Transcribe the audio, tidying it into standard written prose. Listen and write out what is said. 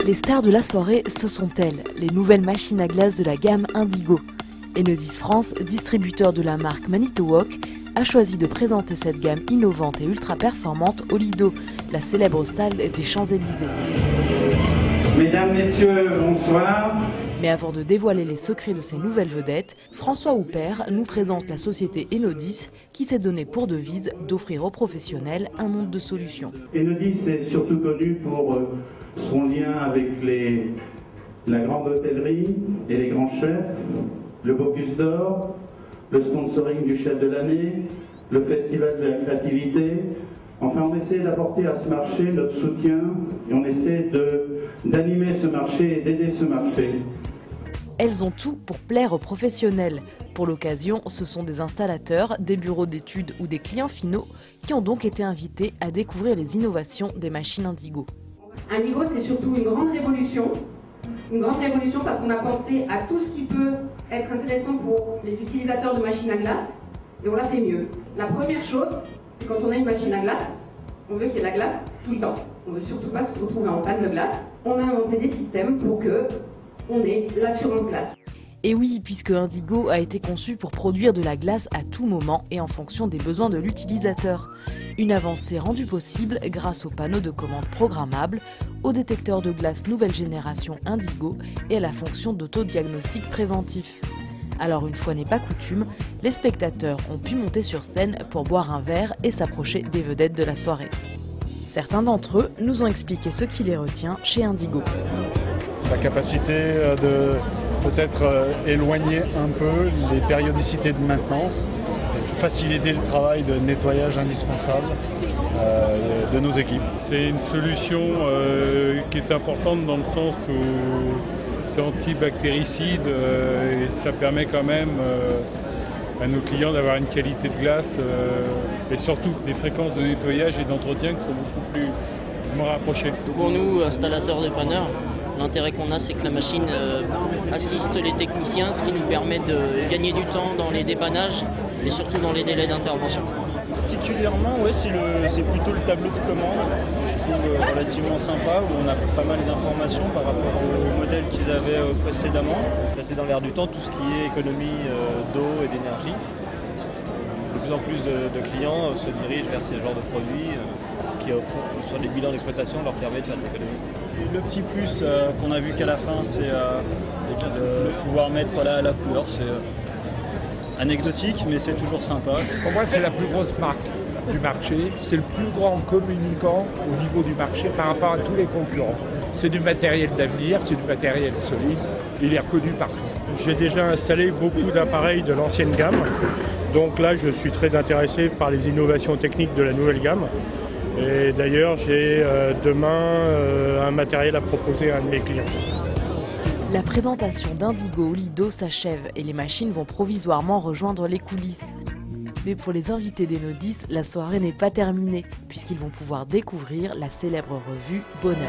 Les stars de la soirée, ce sont elles, les nouvelles machines à glace de la gamme Indigo. Enedis France, distributeur de la marque Manitowok, a choisi de présenter cette gamme innovante et ultra performante au Lido, la célèbre salle des Champs-Élysées. Mesdames, Messieurs, bonsoir. Mais avant de dévoiler les secrets de ces nouvelles vedettes, François Houpert nous présente la société Enedis qui s'est donné pour devise d'offrir aux professionnels un monde de solutions. Enedis est surtout connu pour son lien avec la grande hôtellerie et les grands chefs, le Bocuse d'Or, le sponsoring du chef de l'année, le festival de la créativité. Enfin, on essaie d'apporter à ce marché notre soutien et on essaie d'animer ce marché et d'aider ce marché. Elles ont tout pour plaire aux professionnels. Pour l'occasion, ce sont des installateurs, des bureaux d'études ou des clients finaux qui ont donc été invités à découvrir les innovations des machines Indigo. Indigo, c'est surtout une grande révolution parce qu'on a pensé à tout ce qui peut être intéressant pour les utilisateurs de machines à glace et on l'a fait mieux. La première chose, c'est quand on a une machine à glace, on veut qu'il y ait de la glace tout le temps. On ne veut surtout pas se retrouver en panne de glace. On a inventé des systèmes pour qu'on ait l'assurance glace. Et oui, puisque Indigo a été conçu pour produire de la glace à tout moment et en fonction des besoins de l'utilisateur. Une avancée rendue possible grâce aux panneaux de commande programmables, au détecteur de glace nouvelle génération Indigo et à la fonction d'autodiagnostic préventif. Alors une fois n'est pas coutume, les spectateurs ont pu monter sur scène pour boire un verre et s'approcher des vedettes de la soirée. Certains d'entre eux nous ont expliqué ce qui les retient chez Indigo. La capacité de peut-être éloigner un peu les périodicités de maintenance, faciliter le travail de nettoyage indispensable de nos équipes. C'est une solution qui est importante dans le sens où c'est antibactéricide et ça permet quand même à nos clients d'avoir une qualité de glace et surtout des fréquences de nettoyage et d'entretien qui sont beaucoup plus rapprochées. Pour nous, installateurs dépanneurs, l'intérêt qu'on a, c'est que la machine assiste les techniciens, ce qui nous permet de gagner du temps dans les dépannages et surtout dans les délais d'intervention. Particulièrement, ouais, c'est plutôt le tableau de commande que je trouve relativement sympa, où on a pas mal d'informations par rapport au modèle qu'ils avaient précédemment. C'est dans l'air du temps tout ce qui est économie d'eau et d'énergie. De plus en plus de clients se dirigent vers ces genres de produits qui, sur les bilans d'exploitation, leur permettent de faire de l'économie. Le petit plus qu'on a vu qu'à la fin, c'est de pouvoir mettre la couleur. C'est anecdotique, mais c'est toujours sympa. Pour moi, c'est la plus grosse marque du marché. C'est le plus grand communicant au niveau du marché par rapport à tous les concurrents. C'est du matériel d'avenir, c'est du matériel solide. Il est reconnu partout. J'ai déjà installé beaucoup d'appareils de l'ancienne gamme. Donc là, je suis très intéressé par les innovations techniques de la nouvelle gamme. Et d'ailleurs, j'ai demain un matériel à proposer à un de mes clients. La présentation d'Indigo au Lido s'achève et les machines vont provisoirement rejoindre les coulisses. Mais pour les invités d'Enedis, la soirée n'est pas terminée puisqu'ils vont pouvoir découvrir la célèbre revue Bonheur.